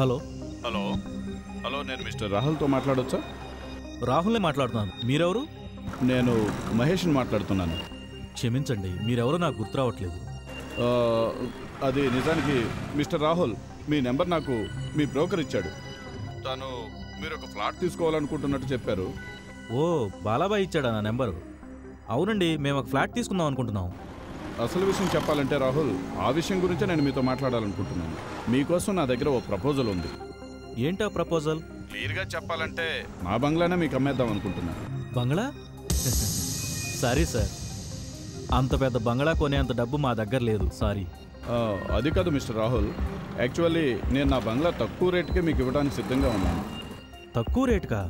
Hello hello hello నేను mister రాహుల్తో మాట్లాడొచ్చా? రాహుల్నే మాట్లాడుతున్నాను. మీరెవరు? నేను మహేష్ని మాట్లాడుతున్నాను. క్షమించండి, మీరెవరో నాకు గుర్తు రావట్లేదు. అది నిజానికి మిస్టర్ రాహుల్ మీ నెంబర్ నాకు మీ బ్రోకర్ ఇచ్చాడు. తను మీరు ఒక ఫ్లాట్ తీసుకోవాలనుకుంటున్నట్టు చెప్పారు. ఓ, బాలాబాయ్ ఇచ్చాడా నా నెంబరు? అవునండి, మేము ఒక ఫ్లాట్ తీసుకుందాం అనుకుంటున్నాం. అసలు విషయం చెప్పాలంటే రాహుల్, ఆ విషయం గురించే నేను మీతో మాట్లాడాలనుకుంటున్నాను. మీకోసం నా దగ్గర ఓ ప్రపోజల్ ఉంది. ఏంటా ప్రపోజల్? క్లియర్గా చెప్పాలంటే నా బంగ్లానే మీకు అమ్మేద్దాం అనుకుంటున్నాను. బంగ్లా? సారీ సార్, అంత పెద్ద బంగ్లా కొనేంత డబ్బు మా దగ్గర లేదు. సారీ. అది కాదు మిస్టర్ రాహుల్, యాక్చువల్లీ నేను నా బంగ్లా తక్కువ రేటుకే మీకు ఇవ్వడానికి సిద్ధంగా ఉన్నాను. తక్కువ రేటుకా?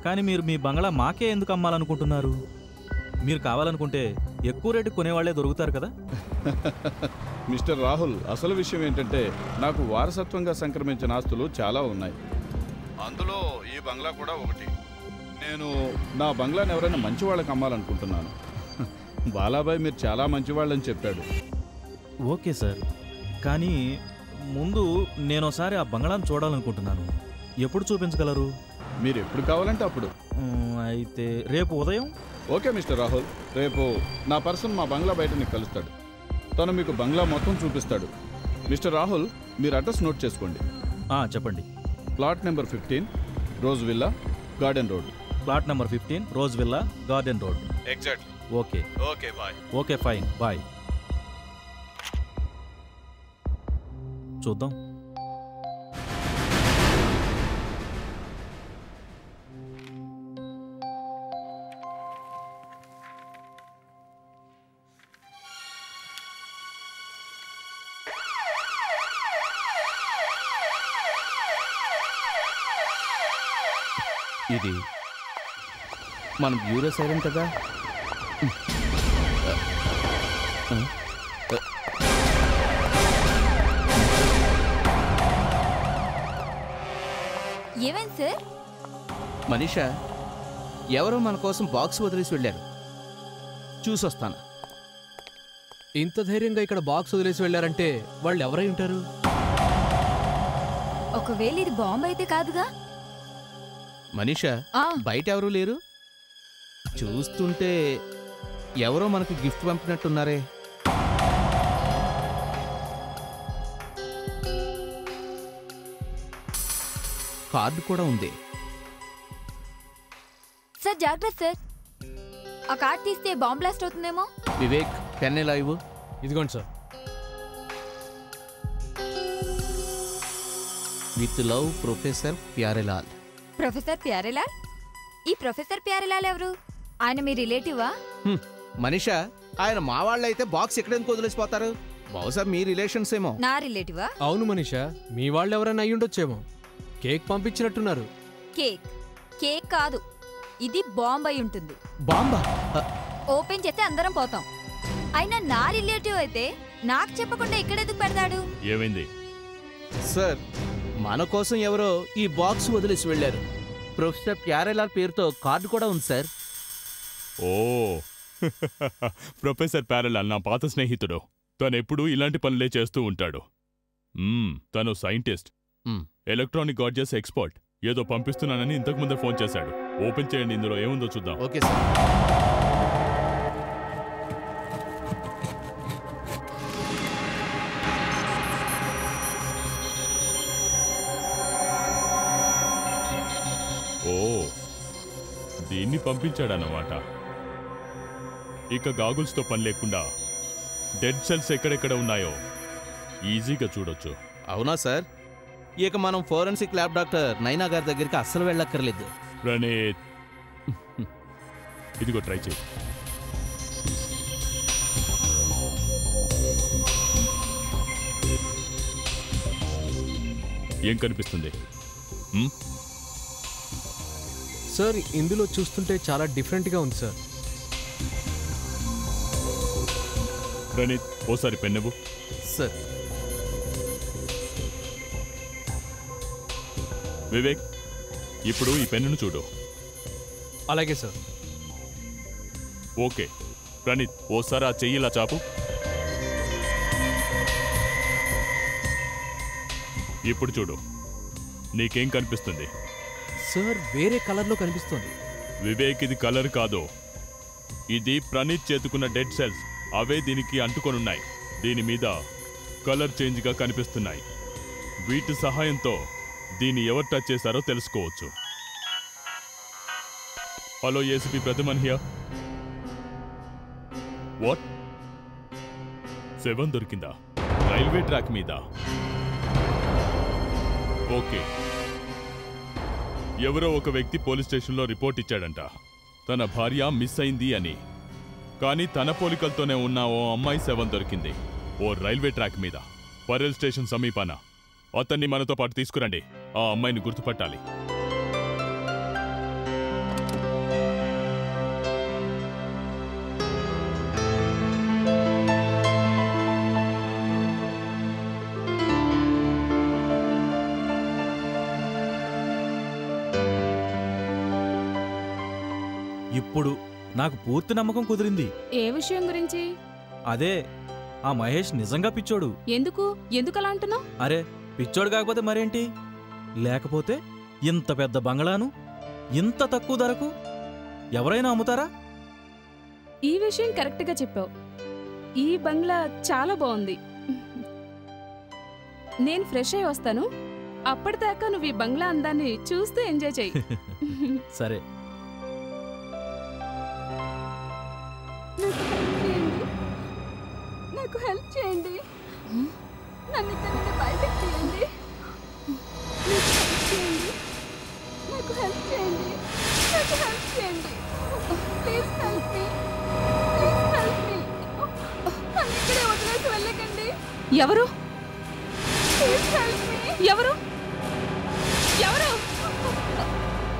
కానీ మీరు మీ బంగ్లా మాకే ఎందుకు అమ్మాలనుకుంటున్నారు? మీరు కావాలనుకుంటే ఎక్కువ రేటు కొనేవాళ్లే దొరుకుతారు కదా. మిస్టర్ రాహుల్, అసలు విషయం ఏంటంటే నాకు వారసత్వంగా సంక్రమించిన ఆస్తులు చాలా ఉన్నాయి. అందులో ఈ బంగ్లా కూడా ఒకటి. నేను నా బంగ్లాని ఎవరైనా మంచి వాళ్ళకి అమ్మాలనుకుంటున్నాను. బాలాబాయ్ మీరు చాలా మంచివాళ్ళని చెప్పాడు. ఓకే సార్, కానీ ముందు నేనోసారి ఆ బంగ్లాను చూడాలనుకుంటున్నాను. ఎప్పుడు చూపించగలరు? మీరు ఎప్పుడు కావాలంటే అప్పుడు. అయితే రేపు ఉదయం? ఓకే మిస్టర్ రాహుల్, రేపు నా పర్సన్ మా బంగ్లా బయట నీకు కలుస్తాడు. తను మీకు బంగ్లా మొత్తం చూపిస్తాడు. మిస్టర్ రాహుల్, మీరు అడ్రస్ నోట్ చేసుకోండి. చెప్పండి. Plot number 15, rose villa, garden road. Plot number 15, rose villa, garden road. Exactly. Okay okay, bye. Okay, fine, bye. చూద్దాం. ఇది మన బ్యూరో సైరన్ కదా. ఏమైంది సార్? మనీషా, ఎవరో మన కోసం బాక్స్ వదిలేసి వెళ్ళారు. చూసొస్తాను. ఇంత ధైర్యంగా ఇక్కడ బాక్స్ వదిలేసి వెళ్ళారంటే వాళ్ళు ఎవరై ఉంటారు? ఒకవేళ ఇది బాంబు అయితే కాదుగా? మనీషా, బయట ఎవరూ లేరు. చూస్తుంటే ఎవరో మనకు గిఫ్ట్ పంపినట్టున్నారే. కార్డు కూడా ఉంది. సార్ జాగ్రత్త సార్, ఆ కార్డ్ తీస్తే బాంబ్ బ్లాస్ట్ అవుతుందేమో. వివేక్, పెన్ ఎలా ఇవ్వు. ఇదిగోండి sir. With love, professor Pyarelal. Professor Pyarelal? ఈ ప్రొఫెసర్ ప్యారెలాల్ ఎవరు? ఆయన మీ రిలేటివా? మనీషా, ఆయన మా వాళ్ళైతే బాక్స్ ఎక్కడెందుకు వదిలేసిపోతారు? బహుశా మీ రిలేషన్స్ ఏమో. నా రిలేటివా? అవును మనీషా, మీ వాళ్ళు ఎవరైనా అయ్యుండొచ్చేమో. కేక్ పంపించినట్టున్నారు. కేక్? కేక్ కాదు, ఇది బాంబ్ అయి ఉంటుంది. బాంబా? ఓపెన్ చేస్తే అందరం పోతాం. అయినా నా రిలేటివ్ అయితే నాకు చెప్పకుండా ఇక్కడెందుకు పెడతాడు? ఏమైంది సార్? మన కోసం ఎవరో ఈ బాక్స్ వదిలేసి వెళ్ళారు. ప్రొఫెసర్ ప్యారెలాల్ పేరుతో కార్డు కూడా ఉంది సార్. ఓ, ప్రొఫెసర్ ప్యారెలాల్ నా పాత స్నేహితుడు. తనెప్పుడూ ఇలాంటి పనులే చేస్తూ ఉంటాడు. తను సైంటిస్ట్, ఎలక్ట్రానిక్ గాడ్జెట్స్ ఎక్స్పర్ట్. ఏదో పంపిస్తున్నానని ఇంతకుముందే ఫోన్ చేశాడు. ఓపెన్ చేయండి, ఇందులో ఏముందో చూద్దాం. Okay sir. ఓ, దీన్ని పంపించాడన్నమాట. ఇక గాగుల్స్తో పని లేకుండా డెడ్ సెల్స్ ఎక్కడెక్కడ ఉన్నాయో ఈజీగా చూడొచ్చు. అవునా సార్? ఇక మనం ఫోరెన్సిక్ ల్యాబ్ డాక్టర్ నైనా గారి దగ్గరికి అస్సలు వెళ్ళక్కర్లేదు. ప్రణీత్, ఇదిగో ట్రై చేయి. ఏం కనిపిస్తుంది? సార్, ఇందులో చూస్తుంటే చాలా డిఫరెంట్గా ఉంది సార్. ప్రణీత్, ఓసారి పెన్నెవు. సార్. వివేక్, ఇప్పుడు ఈ పెన్నును చూడు. అలాగే సార్. ఓకే ప్రణీత్, ఓసారి ఆ చెయ్యిలా చాపు. ఇప్పుడు చూడు, నీకేం కనిపిస్తుంది? సార్ వేరే కలర్లో కనిపిస్తోంది. వివేక్, ఇది కలర్ కాదు, ఇది ప్రణీత్ చేతుకున్న డెడ్ సెల్స్. అవే దీనికి అంటుకొనున్నాయి. దీని మీద కలర్ చేంజ్గా కనిపిస్తున్నాయి. వీటి సహాయంతో దీన్ని ఎవరు టచ్ చేశారో తెలుసుకోవచ్చు. Hello ACP Pratiman here. What? 7 దొరికిందా? రైల్వే ట్రాక్ మీద? ఓకే. ఎవరో ఒక వ్యక్తి పోలీస్ స్టేషన్లో రిపోర్ట్ ఇచ్చాడంట, తన భార్య మిస్ అయింది అని. కానీ తన పోలికలతోనే ఉన్న ఓ అమ్మాయి 7 దొరికింది, ఓ రైల్వే ట్రాక్ మీద, పరేల్ స్టేషన్ సమీపాన. అతన్ని మనతో పాటు తీసుకురండి, ఆ అమ్మాయిని గుర్తుపట్టాలి. ఇప్పుడు నాకు పూర్తి నమ్మకం కుదిరింది. ఏ విషయం గురించి? అదే, ఆ మహేష్ నిజంగా పిచ్చోడు. ఎందుకలా అంటున్నావు? అరే, పిచ్చోడు కాకపోతే మరేంటి? లేకపోతే ఇంత పెద్ద బంగ్లాను ఇంత తక్కువ ధరకు ఎవరైనా అమ్ముతారా? ఈ విషయం కరెక్ట్గా చెప్పావు. ఈ బంగ్లా చాలా బాగుంది. నేను ఫ్రెష్ అయి వస్తాను. అప్పటిదాకా నువ్వు ఈ బంగ్లా అందాన్ని చూస్తూ ఎంజాయ్ చెయ్యి. సరే. నాకు హెల్ప్ చేయండి. నన్ను ఇక్కడ నుండి బయటకు తీయండి. నాకు హెల్ప్ చేయండి. Please help me. నన్ను ఇక్కడే వదిలేసి వెళ్ళకండి. ఎవరు? ఎవరు?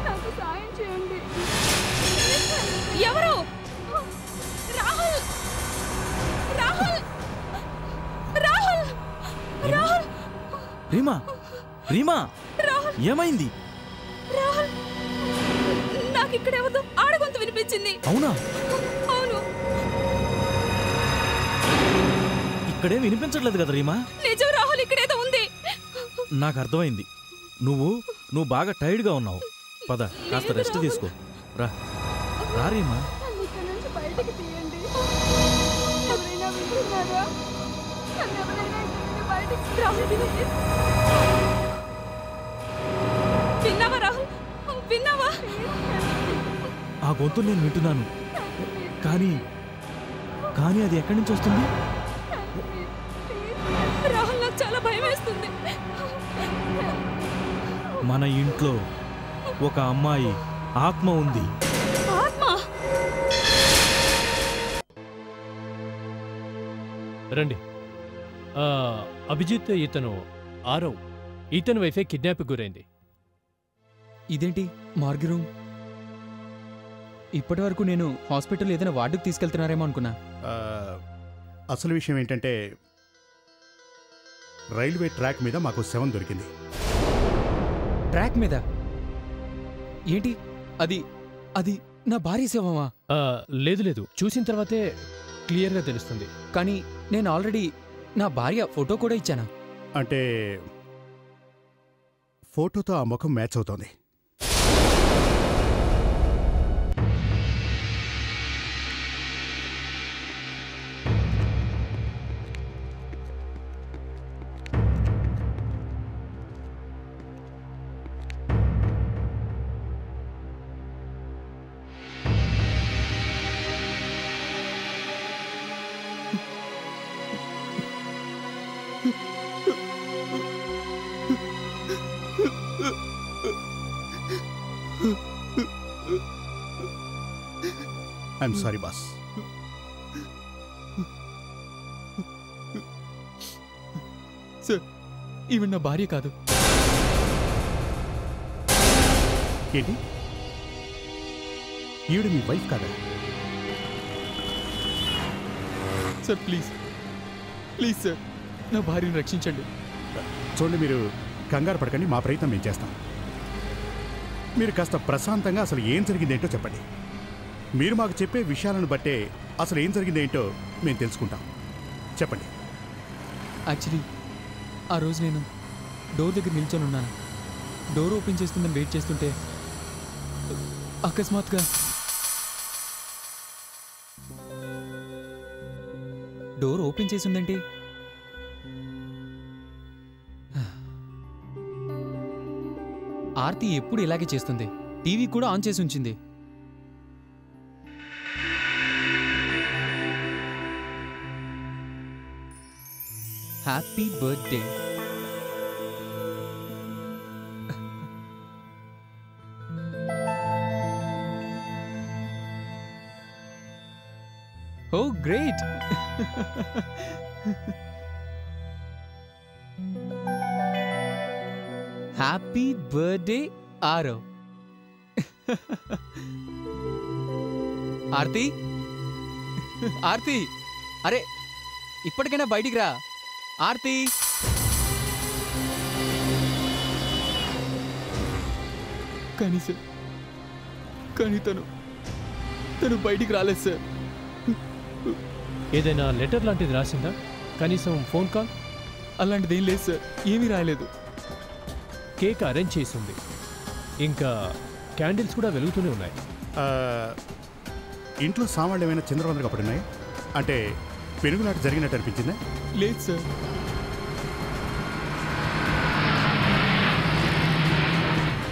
నాకు సాయం చేయండి. ఎవరు? రాహుల్! రాహుల్! రాహుల్! రాహుల్! రీమా, రీమా, ఏమైంది? రాహుల్, నాకు ఇక్కడే వద్దు. ఆడగొంతు వినిపించింది. అవునా? అవును. ఇక్కడే వినిపించట్లేదు కదా రీమా? నిజం రాహుల్, ఇక్కడేదో ఉంది. నాకు అర్థమైంది. నువ్వు బాగా టైర్డ్గా ఉన్నావు. పద, కాస్త రెస్ట్ తీసుకో. రా రీమా. నన్ను ఇక్కడ నుంచి బయటికి తీయండి. ఎవరైనా వింటున్నారా? నన్ను ఎవరైనా ఇక్కడ నుండి బయటికి రాహుల్, విన్నావా రాహుల్? విన్నావా? ఆ గొంతు నేను వింటున్నాను, కానీ అది ఎక్కడి నుంచి వస్తుంది? రాహుల్, నాకు చాలా భయం వేస్తుంది. మన ఇంట్లో ఒక అమ్మాయి ఆత్మ ఉంది. ఆత్మ? రండి. అభిజిత్, ఇతను ఆరవ్. ఇతని వైఫే కిడ్నాప్ గురైంది. ఇదేంటి మార్గ్ రూమ్? ఇప్పటి వరకు నేను హాస్పిటల్ ఏదైనా వార్డుకు తీసుకెళ్తున్నారేమో అనుకున్నా. అసలు విషయం ఏంటంటే రైల్వే ట్రాక్ మీద మాకు 7 దొరికింది. ట్రాక్ మీద? ఏంటి అది? అది నా భార్య శవమా? లేదు, చూసిన తర్వాతే క్లియర్గా తెలుస్తుంది. కానీ నేను ఆల్రెడీ నా భార్య ఫోటో కూడా ఇచ్చానా? అంటే ఫోటోతో ఆ ముఖం మ్యాచ్ అవుతోంది. I'm sorry boss. సార్, ఈవిడ నా భార్య కాదు. ఏంటి? ఈవిడ మీ వైఫ్ కాదా? సార్ ప్లీజ్ సార్, నా భార్యను రక్షించండి. చూడండి, మీరు కంగారు పడకండి. మా ప్రయత్నం మేము చేస్తాం. మీరు కాస్త ప్రశాంతంగా అసలు ఏం జరిగిందేంటో చెప్పండి. మీరు మాకు చెప్పే విషయాలను బట్టే అసలు ఏం జరిగిందేంటో మేము తెలుసుకుంటాం. చెప్పండి. యాక్చువల్లీ ఆ రోజు నేను డోర్ దగ్గర నిల్చొని ఉన్నాను. డోర్ ఓపెన్ చేస్తుందని వెయిట్ చేస్తుంటే అకస్మాత్తుగా డోర్ ఓపెన్ చేసి ఉందేంటి? ఆర్తి ఎప్పుడు ఇలాగే చేస్తుంది. టీవీ కూడా ఆన్ చేసి ఉంచింది. Happy birthday. Oh great. Happy birthday Aarav. Aarti, Aarti, అరే ఇప్పటికైనా బయటికి రా. ఆర్తి, కానీ తను బయటికి రాలేదు సార్. ఏదైనా లెటర్ లాంటిది రాసిందా? కనీసం ఫోన్ కాల్? అలాంటిది ఏం లేదు సార్. ఏమీ రాయలేదు. కేక్ అరేంజ్ చేసి ఉంది. ఇంకా క్యాండిల్స్ కూడా వెలుగుతూనే ఉన్నాయి. ఇంట్లో సామాన్లు ఏమైనా చిందరవందరగా పడున్నాయి? అంటే పెరుగులాట జరిగినట్టు అనిపించిందా? లేదు సార్.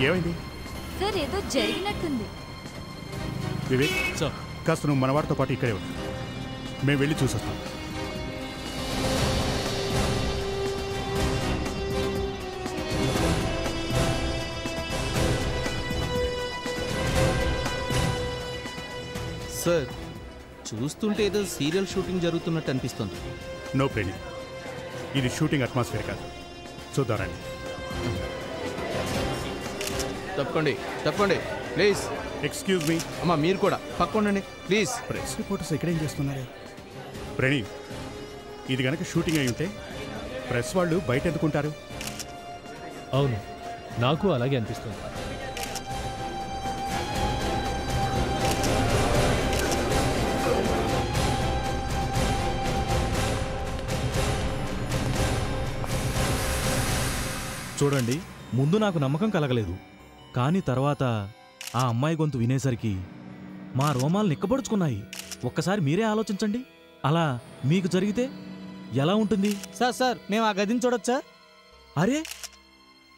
ఏమైంది సార్? ఏదో జరిగినట్టుంది. వివేక్ సార్, కాస్త నువ్వు మనవాడితో పాటు ఇక్కడే ఉంది. మేము వెళ్ళి చూసొస్తాం. సార్, చూస్తుంటే ఏదో సీరియల్ షూటింగ్ జరుగుతున్నట్టు అనిపిస్తుంది. నో ప్రేణి, ఇది షూటింగ్ అట్మాస్ఫియర్ కాదు. చూద్దారండి. తప్పకండి, తప్పకండి ప్లీజ్. ఎక్స్క్యూజ్ మీ. అమ్మా మీరు కూడా పక్కండి ప్లీజ్. ప్రెస్ రిపోర్టర్స్ ఇక్కడేం చేస్తున్నారే? ప్రణీ, ఇది గనక షూటింగ్ అయి ఉంటే ప్రెస్ వాళ్ళు బయట ఎందుకుంటారు? అవును, నాకు అలాగే అనిపిస్తుంది. చూడండి, ముందు నాకు నమ్మకం కలగలేదు. కానీ తర్వాత ఆ అమ్మాయి గొంతు వినేసరికి మా రోమాలు నిక్కబడుచుకున్నాయి. ఒక్కసారి మీరే ఆలోచించండి. అలా మీకు జరిగితే ఎలా ఉంటుంది? సార్ మేము ఆ గదిని చూడొచ్చా? అరే,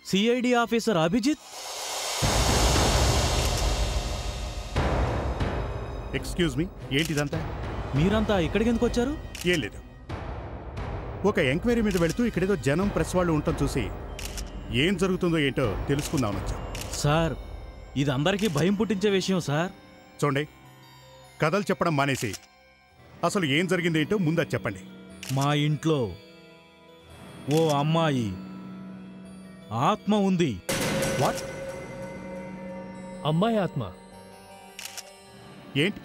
CID officer Abhijit. Excuse me, ఏంటిదంతా? మీరంతా ఇక్కడికి ఎందుకు వచ్చారు? ఏం లేదు, ఒక ఎంక్వైరీ మీద వెళుతూ ఇక్కడేదో జనం ప్రెస్ వాళ్ళు ఉండటం చూసి ఏం జరుగుతుందో ఏంటో తెలుసుకుందామని వచ్చాం. సార్, ఇది అందరికీ భయం పుట్టించే విషయం సార్. చూడండి, కథలు చెప్పడం మానేసి అసలు ఏం జరిగింది ఏంటో ముందు అది చెప్పండి. మా ఇంట్లో ఓ అమ్మాయి ఆత్మ ఉంది. వాట్? అమ్మాయి ఆత్మ? ఏంటి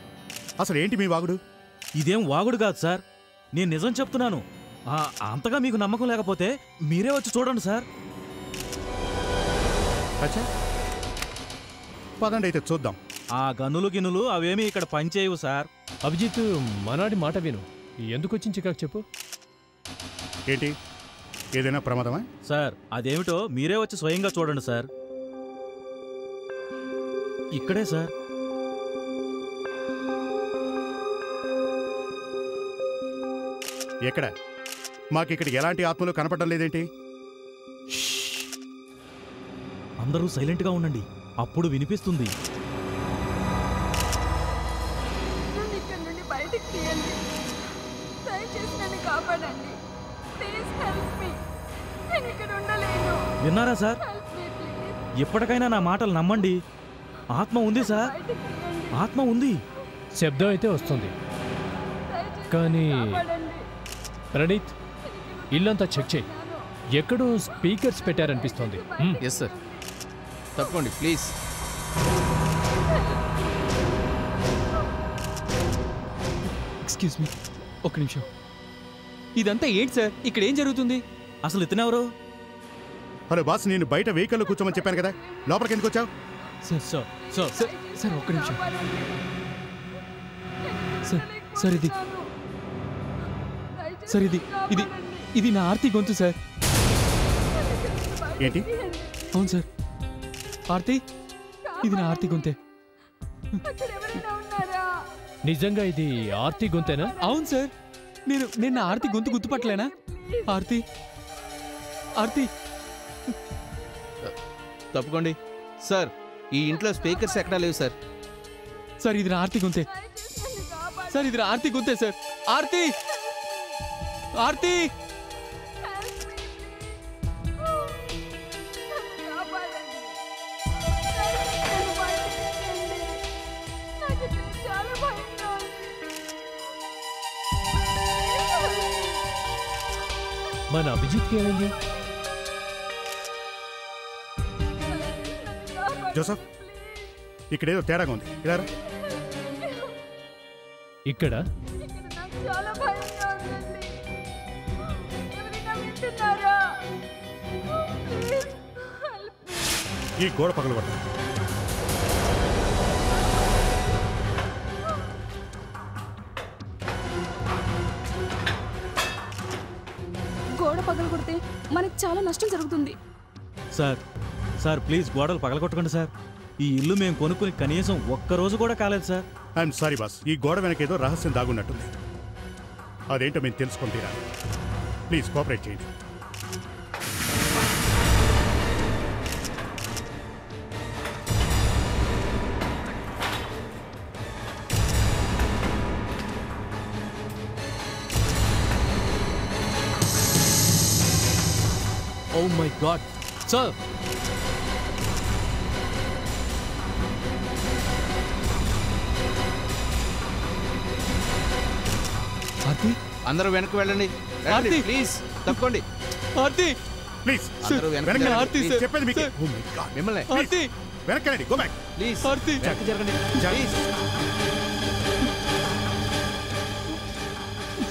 అసలు ఏంటి మీ వాగుడు? ఇదేం వాగుడు కాదు సార్, నేను నిజం చెప్తున్నాను. అంతగా మీకు నమ్మకం లేకపోతే మీరే వచ్చి చూడండి సార్. అచ్చా, పదండి అయితే చూద్దాం. ఆ గనులు గినులు అవేమీ ఇక్కడ పనిచేయవు సార్. అభిజిత్, మనాడి మాట విను. ఎందుకు వచ్చింది చికాకు చెప్పు. ఏంటి, ఏదైనా ప్రమాదమా? సార్, అదేమిటో మీరే వచ్చి స్వయంగా చూడండి సార్. ఇక్కడే సార్. ఎక్కడ? మాకిక్కడ ఎలాంటి ఆత్మలు కనపడడం లేదేంటి? అందరూ సైలెంట్గా ఉండండి, అప్పుడు వినిపిస్తుంది. నన్ను ఇక్కడ నుండి బయటికి తీయండి. దయచేసి నన్ను కాపాడండి. Please help me. నేను ఇక్కడ ఉండలేను. విన్నారా సార్? Help me please. ఎప్పటికైనా నా మాటలు నమ్మండి. ఆత్మ ఉంది సార్, బయటికి తీయండి. ఆత్మ ఉంది. శబ్దం అయితే వస్తుంది, దయచేసి కానీ కాపాడండి. ప్రణీత్, ఇల్లంతా చెక్ చేయి. ఎక్కడో స్పీకర్స్ పెట్టారనిపిస్తోంది. ఎస్ సార్, తప్పకండి ప్లీజ్. ఎక్స్క్యూజ్ మీ, ఒక్క నిమిషం. ఇదంతా ఏంటి సార్? ఇక్కడ ఏం జరుగుతుంది? అసలు ఇతనెవరు? హలో బాస్, నేను బయట వెహికల్లో కూర్చోమని చెప్పాను కదా, లోపలికి ఎందుకు వచ్చావు? Sir sir sir sir sir ఒక్క నిమిషం. సార్ సార్ ఇది సార్ ఇది ఇది ఇది నా ఆర్తి గొంతు సార్. ఏంటి? అవును సార్. ఆర్తి, ఇది నా ఆర్తి గొంతే. అక్కడ ఎవరైనా ఉన్నారా? నిజంగా ఇది ఆర్తి గొంతేనా? అవును సార్. నేను నా ఆర్తి గొంతు గుర్తుపట్టలేనా? ఆర్తి, ఆర్తి. తప్పుకోండి సార్, ఈ ఇంట్లో స్పీకర్స్ ఎక్కడా లేవు సార్. సార్ ఇది నా ఆర్తి గొంతే. సార్ ఇది నా ఆర్తి గొంతే సార్. ఆర్తి, ఆర్తి. మన అభిజిత్కి ఏమైంది? జోసఫ్, ఇక్కడేదో తేడాగా ఉంది. ఇలా రా. ఇక్కడ నాకు చాలా భయంగా ఉందండి. ఎవరైనా వింటున్నారా? Please help me. ఈ గోడ పగలగొడతాం. గోడ పగలగొడితే మనకి చాలా నష్టం జరుగుతుంది. సార్ ప్లీజ్ గోడలు పగలగొట్టకండి సార్. ఈ ఇల్లు మేము కొనుక్కుని కనీసం ఒక్కరోజు కూడా కాలేదు సార్. ఐఎమ్ సారీ బాస్, ఈ గోడ వెనకేదో రహస్యం దాగున్నట్టుంది. అదేంటో మేము తెలుసుకొని తీరాలి. ప్లీజ్ కోఆపరేట్ చేయండి. Oh my God sir, Aarti, అందరూ వెనక్కి వెళ్ళండి. ఆర్తి! ప్లీజ్ తప్పుకోండి. ఆర్తి, ప్లీజ్ అందరూ వెనక్కి వెనక్కి జరగండి. ఆర్తి ప్లీజ్. సార్. చెప్పేది మీకు. సార్. Oh my God. మిమ్మల్ని ఆర్తి, వెనక్కి గో బ్యాక్. ప్లీజ్ ఆర్తి. వెనక్కి జరగండి. ప్లీజ్.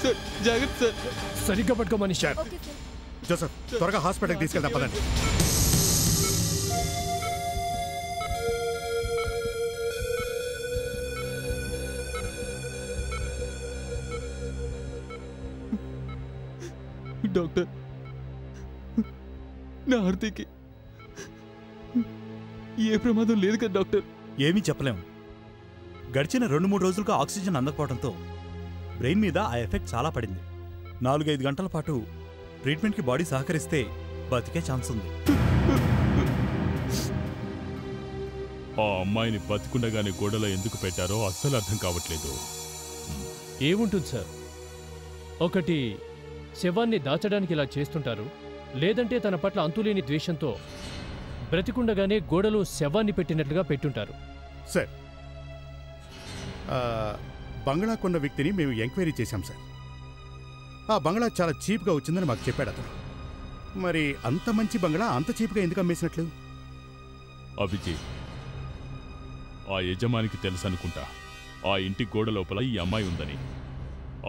సార్ జాగ్రత్త సార్. సరిగ్గా పట్టుకోమని సార్. Okay sir. జోసఫ్, త్వరగా హాస్పిటల్కి తీసుకెళ్దాం పదండి. డాక్టర్, నా ఆర్తికి ఏ ప్రమాదం లేదు కదా డాక్టర్? ఏమీ చెప్పలేం. గడిచిన 2-3 రోజులుగా ఆక్సిజన్ అందకపోవడంతో బ్రెయిన్ మీద ఆ ఎఫెక్ట్ చాలా పడింది. 4-5 గంటల పాటు ట్రీట్మెంట్కి బాడీ సహకరిస్తే బతికే ఛాన్స్ ఉంది. ఆ అమ్మాయిని బతికుండగానే గోడలో ఎందుకు పెట్టారో అస్సలు అర్థం కావట్లేదు. ఏముంటుంది సార్, ఒకటి శవాన్ని దాచడానికి ఇలా చేస్తుంటారు, లేదంటే తన పట్ల అంతులేని ద్వేషంతో బ్రతికుండగానే గోడలో శవాన్ని పెట్టినట్లుగా పెట్టుంటారు. సార్, బంగ్లా కొన్న వ్యక్తిని మేము ఎంక్వైరీ చేశాం సార్. ఆ బంగ్లా చాలా చీప్గా వచ్చిందని మాకు చెప్పాడు అతను. మరి అంత మంచి బంగ్లా అంత చీప్గా ఎందుకు అమ్మేసినట్లు? అభిజిత్, ఆ యజమానికి తెలుసనుకుంటా ఆ ఇంటి గోడ లోపల ఈ అమ్మాయి ఉందని.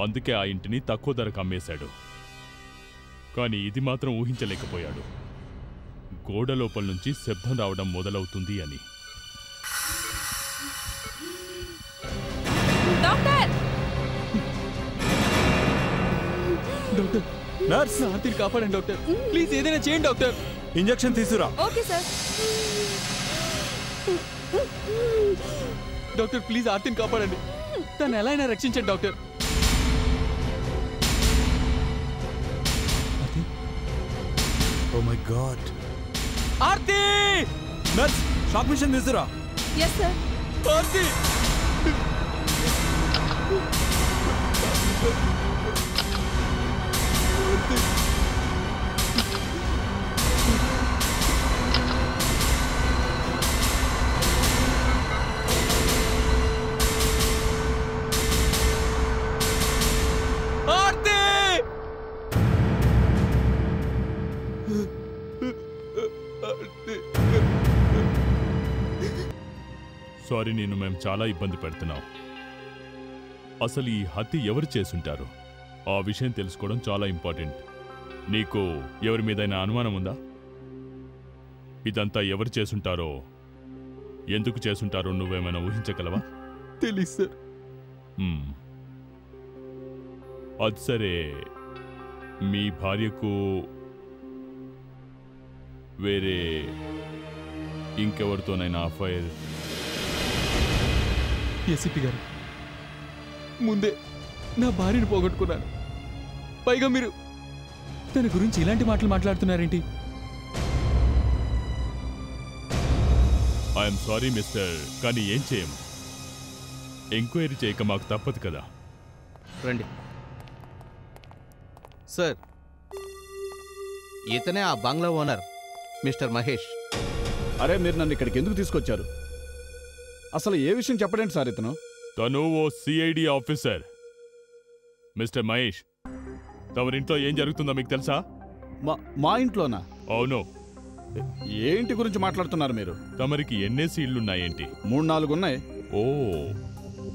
అందుకే ఆ ఇంటిని తక్కువ ధరకు అమ్మేశాడు. కానీ ఇది మాత్రం ఊహించలేకపోయాడు, గోడ లోపల నుంచి శబ్దం రావడం మొదలవుతుంది అని. డాక్టర్, డాక్టర్, నర్స్, నా ఆర్తిని కాపాడండి డాక్టర్. ప్లీజ్ ఏదైనా చేయండి డాక్టర్. ఇంజెక్షన్ తీసుకురా. Okay sir. డాక్టర్ ప్లీజ్ ఆర్తిని కాపాడండి. తను ఎలా అయినా రక్షించండి doctor. Oh my God. Aarti! Nurse, shock machine తీసుకురా. Yes sir. Aarti! Aarti! Sorry, నేను మేము చాలా ఇబ్బంది పెడుతున్నాం. అసలు ఈ హత్య ఎవరు చేసుంటారు? ఆ విషయం తెలుసుకోవడం చాలా ఇంపార్టెంట్. నీకు ఎవరి మీదైనా అనుమానం ఉందా? ఇదంతా ఎవరు చేసుంటారో, ఎందుకు చేసుంటారో నువ్వేమైనా ఊహించగలవా? తెలీదు సార్. అది సరే, మీ భార్యకు వేరే ఇంకెవరితోనైనా అఫైర్? ఏసీపీ గారు, ముందే నా భార్యను పోగొట్టుకున్నాను. పైగా మీరు తన గురించి ఇలాంటి మాటలు మాట్లాడుతున్నారేంటి? ఐఎమ్ సారీ మిస్టర్, కానీ ఏం చేయము. ఎంక్వైరీ చేయక మాకు తప్పదు కదా. రండి సార్, ఇతనే ఆ బంగ్లా ఓనర్ మిస్టర్ మహేష్. అరే, మీరు నన్ను ఇక్కడికి ఎందుకు తీసుకొచ్చారు? అసలు ఏ విషయం చెప్పడండి సార్ ఇతను? తను ఓ సిఐడి ఆఫీసర్. మిస్టర్ మహేష్, తమరింట్లో ఏం జరుగుతుందో మీకు తెలుసా? మా ఇంట్లోనా? అవును. ఏంటి గురించి మాట్లాడుతున్నారు మీరు? తమరికి ఎన్నేసి ఇళ్లున్నాయేంటి? 3-4 ఉన్నాయి. ఓ,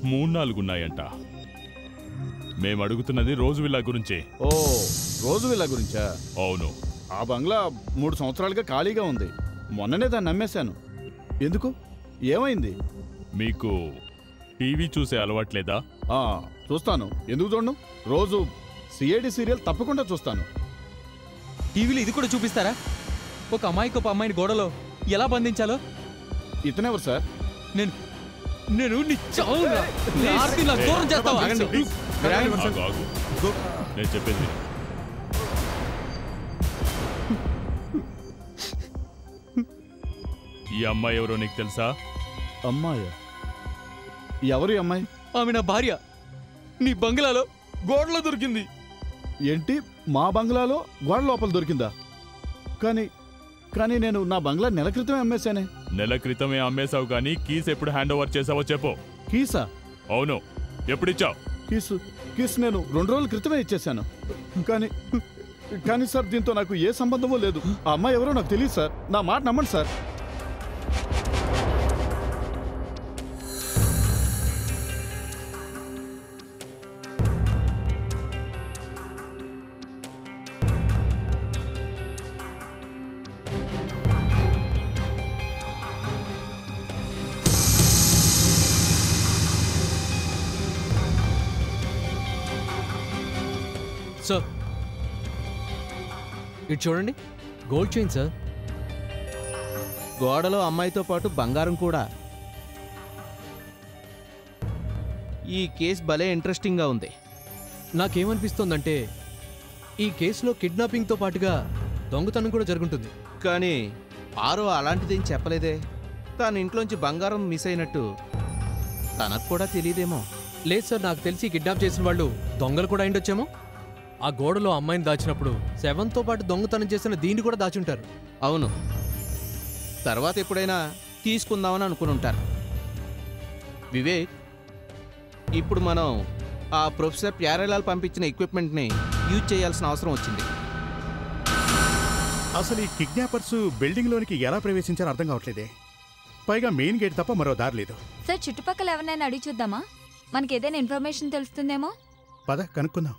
3-4 ఉన్నాయంట. మేము అడుగుతున్నది రోజు విల్లా గురించి. ఓ, రోజు విల్లా గురించా? అవును. ఆ బంగ్లా 3 సంవత్సరాలుగా ఖాళీగా ఉంది. మొన్ననే దాన్ని నమ్మేశాను. ఎందుకు? ఏమైంది? మీకు టీవీ చూసే అలవాట్లేదా? చూస్తాను. ఎందుకు చూడను? రోజు సిఐడి సీరియల్ తప్పకుండా చూస్తాను. టీవీలో ఇది కూడా చూపిస్తారా? ఒక అమ్మాయికి ఒక అమ్మాయిని గోడలో ఎలా బంధించాలో? ఇతనెవరు సార్? నేను నేను చెప్పేది ఈ అమ్మాయి ఎవరో నీకు తెలుసా? అమ్మాయి? ఎవరు ఈ అమ్మాయి? ఆమె నా భార్య. నీ బంగ్లాలో గోడలో దొరికింది. ఏంటి? మా బంగ్లాలో గోడ లోపల దొరికిందా? కానీ నేను నా బంగ్లా నెల క్రితమే అమ్మేశానే. నెల క్రితమే అమ్మేశావు, కానీ కీస్ ఎప్పుడు హ్యాండ్ ఓవర్ చేసావో చెప్పు. కీసా? అవును, ఎప్పుడిచ్చావు? కీస్ నేను 2 రోజుల క్రితమే ఇచ్చేశాను. కానీ సార్, దీంతో నాకు ఏ సంబంధమూ లేదు. ఆ అమ్మాయి ఎవరో నాకు తెలియదు సార్. నా మాట నమ్మండి సార్. సార్, ఇటు చూడండి, గోల్డ్ చైన్ సార్. గోడలో అమ్మాయితో పాటు బంగారం కూడా. ఈ కేసు భలే ఇంట్రెస్టింగ్గా ఉంది. నాకేమనిపిస్తోందంటే ఈ కేసులో కిడ్నాపింగ్తో పాటుగా దొంగతనం కూడా జరుగుతుంది. కానీ ఆరో అలాంటిదేం చెప్పలేదే. తన ఇంట్లోంచి బంగారం మిస్ అయినట్టు తనకు కూడా తెలియదేమో. లేదు సార్, నాకు తెలిసి కిడ్నాప్ చేసిన వాళ్ళు దొంగలు కూడా అయిండొచ్చేమో. ఆ గోడలో అమ్మాయిని దాచినప్పుడు శవంతో పాటు దొంగతనం చేసిన దీన్ని కూడా దాచుంటారు. అవును, తర్వాత ఎప్పుడైనా తీసుకుందామని అనుకుని ఉంటారు. వివేక్, ఇప్పుడు మనం ఆ ప్రొఫెసర్ ప్యారేలాల్ పంపించిన ఎక్విప్మెంట్ని యూజ్ చేయాల్సిన అవసరం వచ్చింది. అసలు ఈ కిడ్నాపర్స్ బిల్డింగ్లోనికి ఎలా ప్రవేశించారో అర్థం కావట్లేదే. పైగా మెయిన్ గేట్ తప్ప మరో దారి లేదు. సార్, చుట్టుపక్కల ఎవరినైనా అడిగి చూద్దామా? మనకి ఏదైనా ఇన్ఫర్మేషన్ తెలుస్తుందేమో. పద కనుక్కుందాం.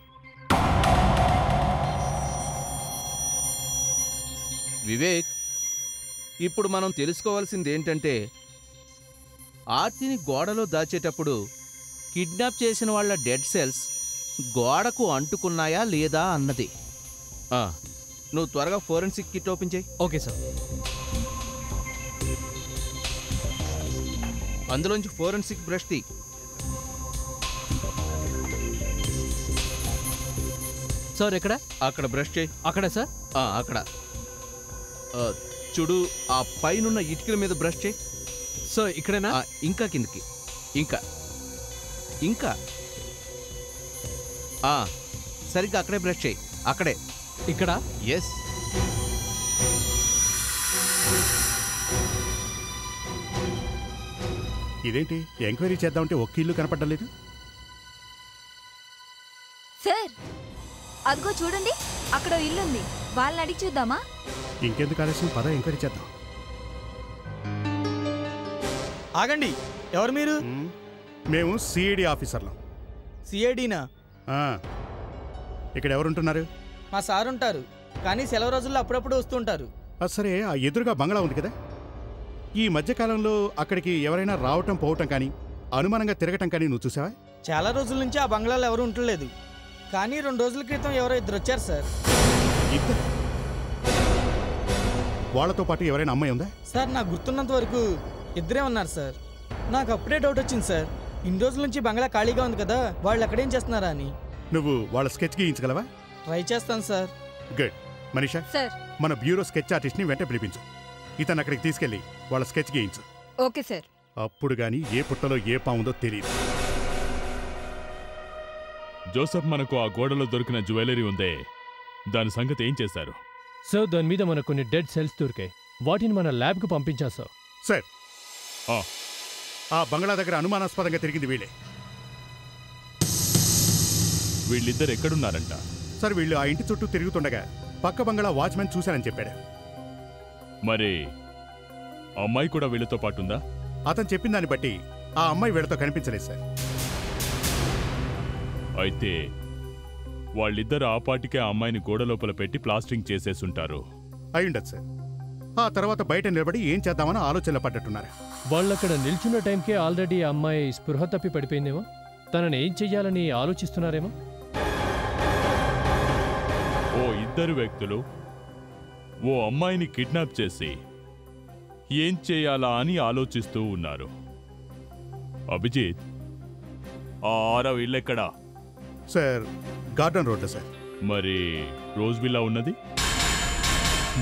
వివేక్, ఇప్పుడు మనం తెలుసుకోవాల్సింది ఏంటంటే ఆర్తిని గోడలో దాచేటప్పుడు కిడ్నాప్ చేసిన వాళ్ళ డెడ్ సెల్స్ గోడకు అంటుకున్నాయా లేదా అన్నది. నువ్వు త్వరగా ఫోరెన్సిక్ కిట్ ఓపెన్ చేయి. Okay sir. అందులోంచి ఫోరెన్సిక్ బ్రష్ తీ. సార్, ఎక్కడ? అక్కడ బ్రష్ చేయి. అక్కడ సార్? అక్కడ చూడు, ఆ పైనున్న ఇటుకల మీద బ్రష్ చేయి. సార్, ఇక్కడేనా? ఇంకా కిందకి. ఇంకా సరిగ్గా అక్కడే బ్రష్ చేయి. అక్కడే. ఇక్కడ? ఎస్. ఇదేంటి? ఎంక్వైరీ చేద్దామంటే ఒక్క ఇల్లు కనపడడం లేదు. సార్, అదిగో చూడండి, అక్కడ ఇల్లు ఉంది. వాళ్ళని అడిగి చూద్దామా? ఇంకెందుకు ఆలస్యం, పద ఎంక్వైరీ చేద్దాం. ఆగండి, ఎవరు మీరు? మేము సిఐడి ఆఫీసర్లం. సిఐడినా? ఇక్కడ ఎవరుంటున్నారు? మా సార్ ఉంటారు, కానీ సెలవు రోజుల్లో అప్పుడప్పుడు వస్తుంటారు. సరే, ఆ ఎదురుగా బంగ్లా ఉంది కదా, ఈ మధ్యకాలంలో అక్కడికి ఎవరైనా రావటం పోవటం కానీ అనుమానంగా తిరగటం కానీ నువ్వు చూసావా? చాలా రోజుల నుంచి ఆ బంగ్లాలో ఎవరు ఉండలేదు, కానీ 2 రోజుల క్రితం ఎవరో 2 వచ్చారు సార్. వాళ్ళతో పాటు ఎవరైనా అమ్మాయి ఉందా? సార్ నాకు గుర్తున్నంత వరకు ఇద్దరే ఉన్నారు సార్. నాకు అప్పుడే డౌట్ వచ్చింది సార్, ఇన్ని రోజుల నుంచి బంగ్లా ఖాళీగా ఉంది కదా, వాళ్ళు అక్కడేం చేస్తున్నారా అని. నువ్వు వాళ్ళ స్కెచ్ గీయించగలవా? ట్రై చేస్తాను సార్. గుడ్. మనీషా, సార్ మన బ్యూరో స్కెచ్ ఆర్టిస్ట్ని వెంట పిలిపించు. ఇతను అక్కడికి తీసుకెళ్ళి వాళ్ళ స్కెచ్ గీయించు. Okay sir. అప్పుడు గాని ఏ పుట్టలో ఏ పాముందో తెలియదు. జోసెఫ్, మనకు ఆ గోడలో దొరికిన జ్యువెలరీ ఉందే, దాని సంగతి ఏం చేశారు? సార్ దాని మీద మనకు కొన్ని డెడ్ సెల్స్ దొరికాయి. వాటిని మన ల్యాబ్కు పంపించాం సార్. సార్, ఆ బంగ్లా దగ్గర అనుమానాస్పదంగా తిరిగింది వీళ్ళే. వీళ్ళిద్దరు ఎక్కడున్నారంట? సార్, వీళ్ళు ఆ ఇంటి చుట్టూ తిరుగుతుండగా పక్క బంగ్లా వాచ్మెన్ చూశానని చెప్పాడు. మరి అమ్మాయి కూడా వీళ్ళతో పాటుందా? అతను చెప్పిన దాన్ని బట్టి ఆ అమ్మాయి వీళ్ళతో కనిపించలేదు సార్. అయితే వాళ్ళిద్దరు ఆ పాటికే ఆ అమ్మాయిని గోడ లోపల పెట్టి ప్లాస్టింగ్ చేసేసుంటారు. అయ్యుండదు సార్. ఆ తర్వాత బయట నిలబడి ఏం చేద్దామని ఆలోచనలో పడ్డట్టున్నారు. వాళ్ళక్కడ నిల్చున్న టైంకే ఆల్రెడీ ఆ అమ్మాయి స్పృహ తప్పి పడిపోయిందేమో. తనని ఏం చెయ్యాలని ఆలోచిస్తున్నారేమో. ఓ ఇద్దరు వ్యక్తులు ఓ అమ్మాయిని కిడ్నాప్ చేసి ఏం చేయాలా అని ఆలోచిస్తూ ఉన్నారు. అభిజిత్, ఆ ఆరవ ఇల్లెక్కడా? సార్, గార్డెన్ రోడ్లో సార్. మరి రోజ్ విల్లా ఉన్నది?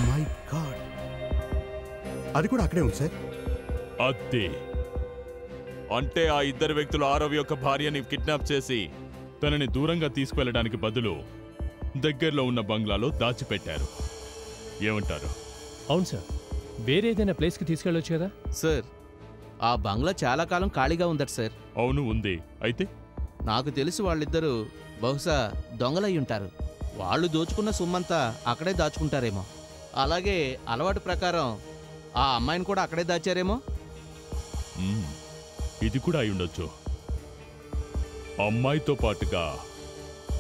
మై గాడ్, అది కూడా అక్కడే ఉంది సార్. అదే అంటే ఆ ఇద్దరు వ్యక్తులు ఆరవ్ యొక్క భార్యని కిడ్నాప్ చేసి తనని దూరంగా తీసుకువెళ్ళడానికి బదులు దగ్గరలో ఉన్న బంగ్లాలో దాచిపెట్టారు. ఏమంటారు? అవును సార్, వేరే ఏదైనా ప్లేస్కి తీసుకెళ్ళొచ్చు కదా సార్. ఆ బంగ్లా చాలా కాలం ఖాళీగా ఉందట సార్. అవును, ఉంది. అయితే నాకు తెలిసి వాళ్ళిద్దరూ బహుశా దొంగలై ఉంటారు. వాళ్ళు దోచుకున్న సొమ్మంతా అక్కడే దాచుకుంటారేమో. అలాగే అలవాటు ప్రకారం ఆ అమ్మాయిని కూడా అక్కడే దాచారేమో. ఇది కూడా అయి ఉండొచ్చు. అమ్మాయితో పాటుగా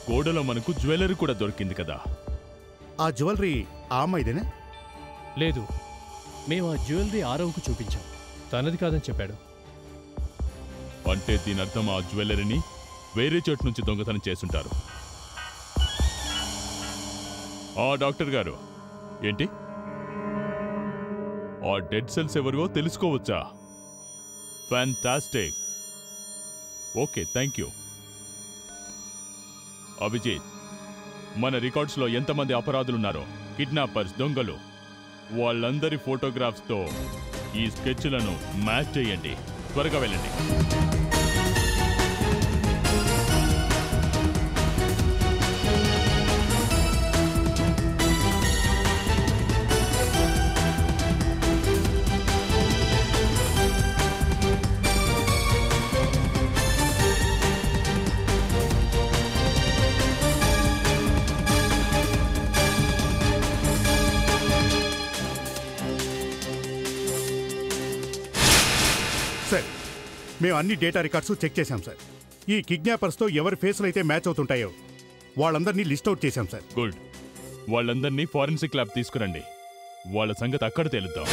గోడలో మనకు జ్యువెలరీ కూడా దొరికింది కదా. ఆ జ్యువెలరీ ఆ అమ్మాయిదేనా? లేదు, మేము ఆ జ్యువెలరీ ఆరవ్కు చూపించాం. తనది కాదని చెప్పాడు. అంటే దీని అర్థం ఆ జ్యువెలరీని వేరే చోటు నుంచి దొంగతనం చేసుంటారు. ఆ డాక్టర్ గారు, ఏంటి ఆ డెడ్ సెల్స్ ఎవరివో తెలుసుకోవచ్చా? Fantastic. Okay, thank you. Abhijit, మన రికార్డ్స్లో ఎంతమంది అపరాధులున్నారో, కిడ్నాపర్స్, దొంగలు, వాళ్ళందరి ఫోటోగ్రాఫ్స్తో ఈ స్కెచ్లను మ్యాచ్ చేయండి. త్వరగా వెళ్ళండి. సార్, మేము అన్ని డేటా రికార్డ్స్ చెక్ చేశాం సార్. ఈ కిడ్నాపర్స్తో ఎవరి ఫేస్లు అయితే మ్యాచ్ అవుతుంటాయో వాళ్ళందరినీ లిస్ట్ అవుట్ చేశాం సార్. గుడ్. వాళ్ళందరినీ ఫారెన్సిక్ ల్యాబ్ తీసుకురండి. వాళ్ళ సంగతి అక్కడ తేలుద్దాం.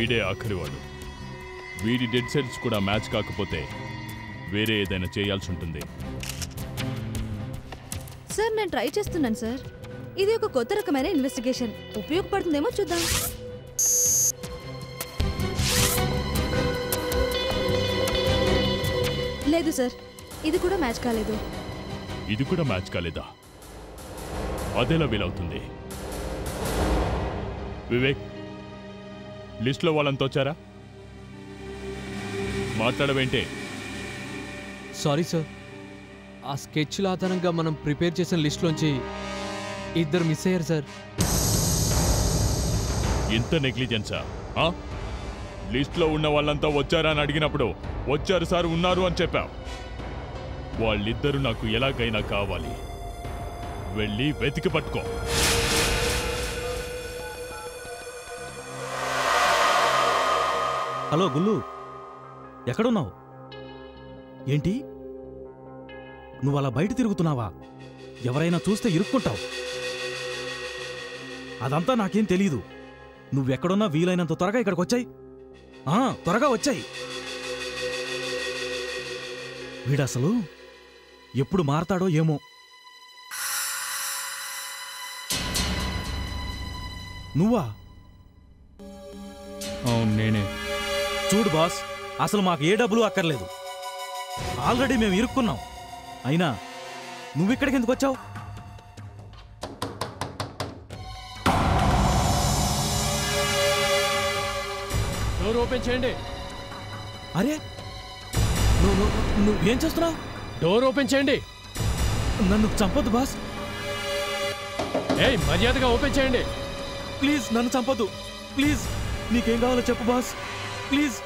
వీడే ఆఖరివాడు. వీడి డెడ్ సెల్స్ కూడా మ్యాచ్ కాకపోతే వేరే ఏదైనా చేయాల్సి ఉంటుంది. సార్ నేను ట్రై చేస్తున్నాను సార్. ఇది ఒక కొత్త రకమైన ఇన్వెస్టిగేషన్, ఉపయోగపడుతుందేమో చూద్దాం. లేదు సార్, ఇది కూడా మ్యాచ్ కాలేదు. ఇది కూడా మ్యాచ్ కాలేదా? అదేలా వీలవుతుంది? వివేక్, లిస్ట్లో వాళ్ళంతా వచ్చారా? మాట్లాడవేంటే? సారీ సార్, ఆ స్కెచ్ల ఆధారంగా మనం ప్రిపేర్ చేసిన లిస్ట్లోంచి ఇద్దరు మిస్ అయ్యారు సార్. ఇంత నెగ్లిజెన్సా? లిస్ట్లో ఉన్న వాళ్ళంతా వచ్చారా అని అడిగినప్పుడు వచ్చారు సార్, ఉన్నారు అని చెప్పావు. వాళ్ళిద్దరూ నాకు ఎలాగైనా కావాలి. వెళ్ళి వెతికి పట్టుకో. హలో గుల్లు, ఎక్కడున్నావు? ఏంటి నువ్వు అలా బయట తిరుగుతున్నావా? ఎవరైనా చూస్తే ఇరుక్కుంటావు. అదంతా నాకేం తెలీదు. నువ్వెక్కడున్నా వీలైనంత త్వరగా ఇక్కడికి వచ్చాయి. త్వరగా వచ్చాయి. వీడసలు ఎప్పుడు మారతాడో ఏమో. నువ్వా? అవును నేనే. చూడు బాస్, అసలు మాకు ఏ డబ్బులు అక్కర్లేదు. ఆల్రెడీ మేము ఇరుక్కున్నాం. అయినా నువ్విక్కడికి ఎందుకు వచ్చావు? డోర్ ఓపెన్ చేయండి. అరే నువ్వేం చేస్తున్నావు? డోర్ ఓపెన్ చేయండి. నన్ను చంపొద్దు బాస్. ఏయ్, మర్యాదగా ఓపెన్ చేయండి. ప్లీజ్ నన్ను చంపొద్దు. ప్లీజ్, నీకేం కావాలో చెప్పు బాస్. ప్లీజ్.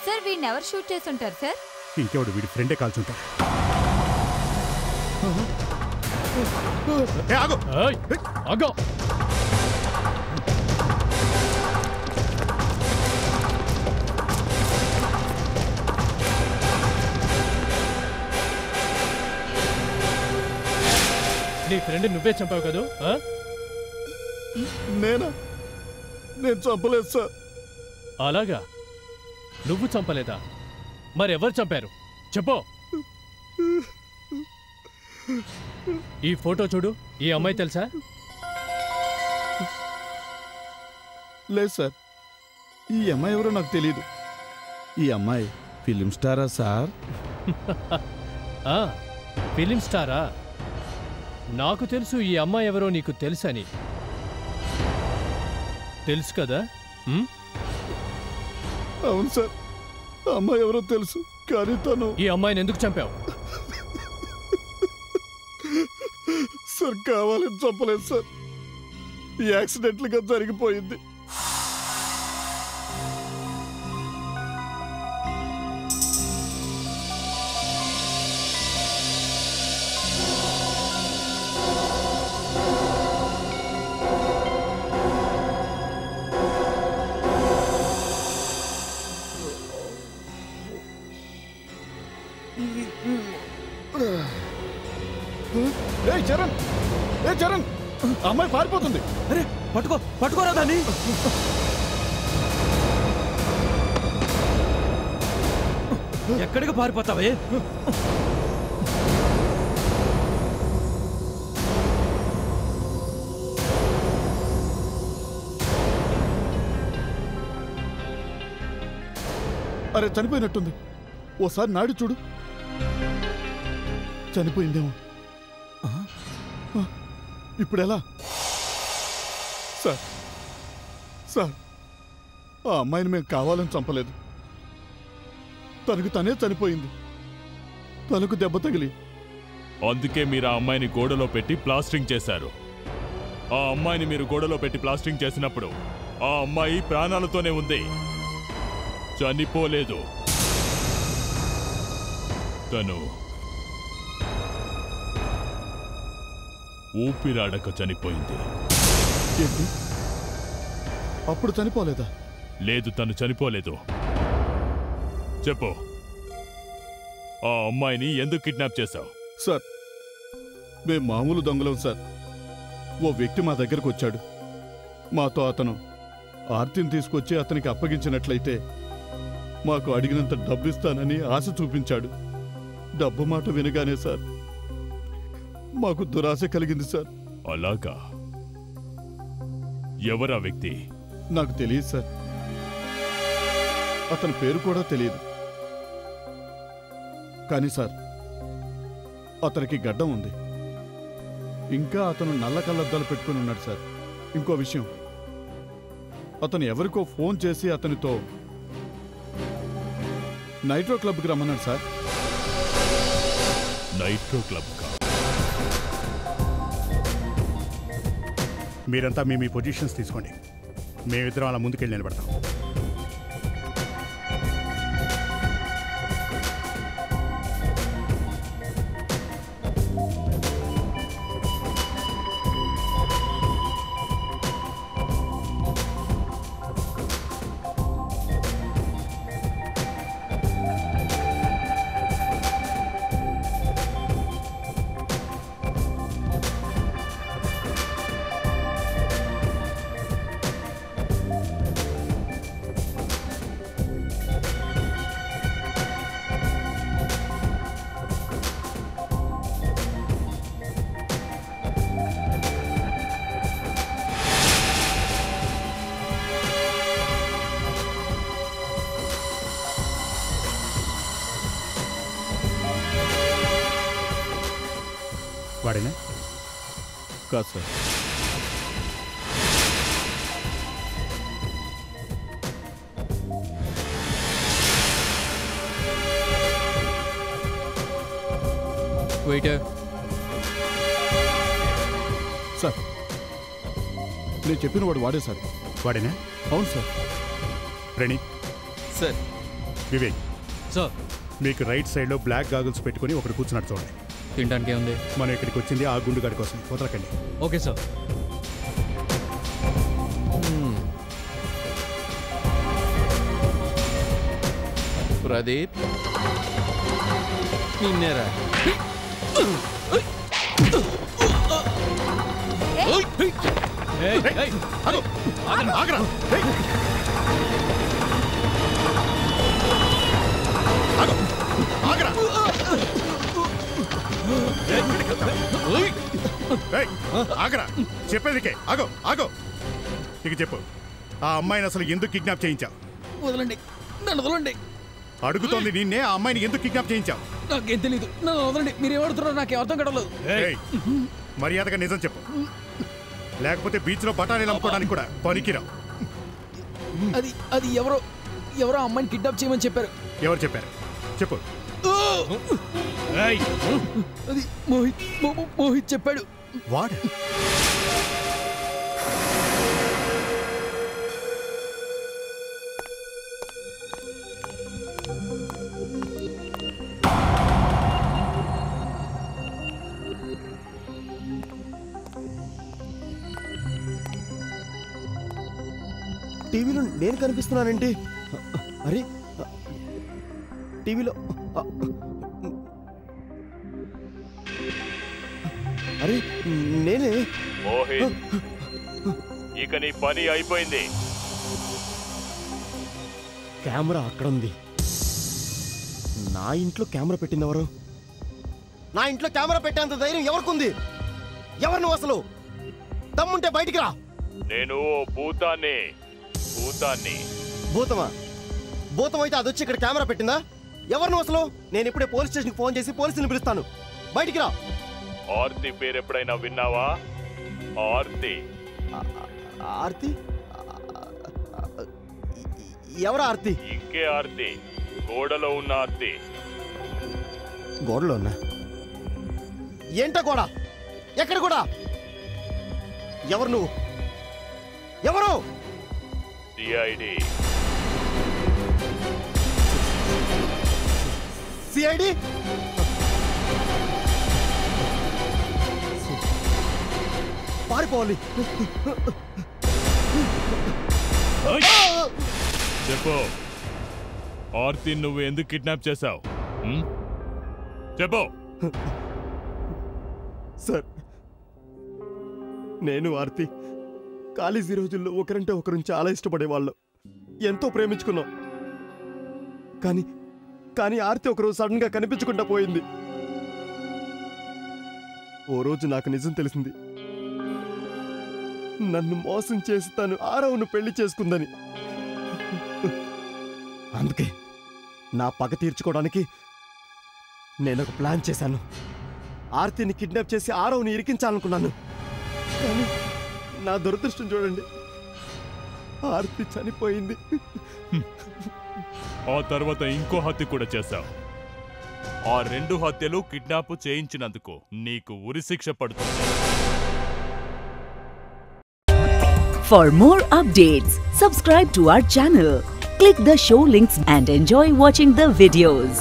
సార్ వీడిని ఎవరు షూట్ చేస్తుంటారు సార్? ఇంకెవడు, వీడి ఫ్రెండే కాల్చుంటాడు. ఆగో. నీ ఫ్రెండ్ నువ్వే చంపావు కదూ? నేను చంపలేదు సార్. అలాగా? నువ్వు చంపలేదా? మరెవరు చంపారు చెప్పు. ఈ ఫోటో చూడు. ఈ అమ్మాయి తెలుసా? లేదు సార్, ఈ అమ్మాయి ఎవరో నాకు తెలియదు. ఈ అమ్మాయి ఫిలిం స్టారా సార్? ఫిలిం స్టారా? నాకు తెలుసు ఈ అమ్మాయి ఎవరో నీకు తెలుసని. తెలుసు కదా? అవును సార్, అమ్మాయి ఎవరో తెలుసు, కానీ తను... ఈ అమ్మాయిని ఎందుకు చంపావు? సార్ కావాలని చంపలేదు సార్, యాక్సిడెంట్లుగా జరిగిపోయింది. చరణ్, అమ్మాయి పారిపోతుంది. అరే పట్టుకోరా దాన్ని. ఎక్కడికి పారిపోతావే? అరే చనిపోయినట్టుంది, ఓసారి నాడి చూడు. చనిపోయిందేమో. ఇప్పుడు ఎలా? సార్ ఆ అమ్మాయిని మేము కావాలని చంపలేదు. తనకు తనే చనిపోయింది, తనకు దెబ్బ తగిలి. అందుకే మీరు ఆ అమ్మాయిని గోడలో పెట్టి ప్లాస్టరింగ్ చేశారు. ఆ అమ్మాయిని మీరు గోడలో పెట్టి ప్లాస్టరింగ్ చేసినప్పుడు ఆ అమ్మాయి ప్రాణాలతోనే ఉంది. చనిపోలేదు. తను ఊపిరాడక చనిపోయింది. ఏంటి? అప్పుడు చనిపోలేదా? లేదు, తను చనిపోలేదు. చెప్పు, ఆ అమ్మాయిని ఎందుకు కిడ్నాప్ చేశావు? సార్, మేము మామూలు దొంగలం సార్. ఓ వ్యక్తి మా దగ్గరకు వచ్చాడు. మాతో అతను ఆర్తిని తీసుకొచ్చి అతనికి అప్పగించినట్లయితే మాకు అడిగినంత డబ్బు ఇస్తానని ఆశ చూపించాడు. డబ్బు మాట వినగానే సార్ మాకు దురాశ కలిగింది సార్. అలాగా? ఎవరా వ్యక్తి? నాకు తెలియదు సార్. అతని పేరు కూడా తెలియదు. కానీ సార్, అతనికి గడ్డం ఉంది. ఇంకా అతను నల్ల కళ్ళద్దాలు పెట్టుకుని ఉన్నాడు సార్. ఇంకో విషయం, అతను ఎవరికో ఫోన్ చేసి అతనితో నైట్రో క్లబ్కి రమ్మన్నాడు సార్. నైట్రో క్లబ్ కా? మీరంతా మీ పొజిషన్స్ తీసుకోండి. మేమిద్దరం అలా ముందుకెళ్ళి నిలబడతాం. వాడేనా? కాదు సార్. వెయిటర్. సార్, నేను చెప్పిన వాడు వాడే సార్. వాడేనా? అవును sir. Praneeth sir. Vivek sir, మీకు రైట్ సైడ్లో బ్లాక్ గాగుల్స్ పెట్టుకుని ఒకటి కూర్చున్నట్టు చూడండి. తినడానికి ఏముంది? మనం ఇక్కడికి వచ్చింది ఆ గుండుగాడి కోసం. వదలకండి. Okay sir. ప్రదీప్, నిన్నేరా? ఆగరా, చెప్పేదికే. ఆగో ఆగో, ఇక చెప్పు, ఆ అమ్మాయిని అసలు ఎందుకు కిడ్నాప్ చేయించావు? వదలండి, నన్ను వదలండి. అడుగుతోంది నిన్నే, ఆ అమ్మాయిని ఎందుకు కిడ్నాప్ చేయించావు? నాకేం తెలీదు, నన్ను వదలండి. మీరేమడుతున్నారో నాకేం అర్థం కావట్లేదు. మర్యాదగా నిజం చెప్పు, లేకపోతే బీచ్ లో బఠానీలు అమ్ముకోవడానికి కూడా పనికిరావు. అది అది ఎవరో అమ్మాయిని కిడ్నాప్ చేయమని చెప్పారు. ఎవరు చెప్పారు చెప్పు. అది మోహిత్ చెప్పాడు. వాడు టీవీలో నేను కనిపిస్తున్నానండి. అరే, టీవీలో అరే నేనే. మోహిత్, ఇక నీ పని అయిపోయింది. కెమెరా అక్కడ ఉంది. నా ఇంట్లో కెమెరా పెట్టింది ఎవరు? నా ఇంట్లో కెమెరా పెట్టేంత ధైర్యం ఎవరికుంది? ఎవరు నువ్వు అసలు? దమ్ముంటే బయటికి రా. నేను భూతాన్ని. భూతమా? భూతం అయితే అదొచ్చి ఇక్కడ కెమెరా పెట్టిందా? ఎవరు నువ్వు అసలు? నేను ఇప్పుడే పోలీస్ స్టేషన్కి ఫోన్ చేసి పోలీసుని పిలుస్తాను. బయటికి రా. ఆర్తి పేరు ఎప్పుడైనా విన్నావా? ఆర్తి. ఆర్తి? ఎవరు ఆర్తి? ఇంకే ఆర్తి, గోడలో ఉన్న ఆర్తి. గోడలో ఉన్నా? ఏంట గోడ? ఎక్కడ గోడ? ఎవరు నువ్వు? ఎవరు? సిఐడి. సిఐడి పారిపోవాలి. చెప్పు, ఆర్తి నువ్వు ఎందుకు కిడ్నాప్ చేశావు? చెప్పు. సార్, నేను ఆర్తి కాలేజీ రోజుల్లో ఒకరంటే ఒకరు చాలా ఇష్టపడేవాళ్ళం, ఎంతో ప్రేమించుకున్నాం. కానీ ఆర్తి ఒకరోజు సడన్ గా కనిపించకుండా పోయింది. ఓ రోజు నాకు నిజం తెలిసింది. నన్ను మోసం చేసి తను ఆరవను పెళ్లి చేసుకుందని. అందుకే నా పగ తీర్చుకోవడానికి నేను ఒక ప్లాన్ చేశాను. ఆర్తిని కిడ్నాప్ చేసి ఆరవని ఇరికించాలనుకున్నాను. కానీ నా దురదృష్టం చూడండి, ఆర్తి చనిపోయింది. ఆ తర్వాత ఇంకో హత్య కూడా చేశావు. ఆ 2 హత్యలు కిడ్నాప్ చేయించినందుకు నీకు ఉరిశిక్ష పడుతుంది. For more updates, subscribe to our channel, click the show links and enjoy watching the videos.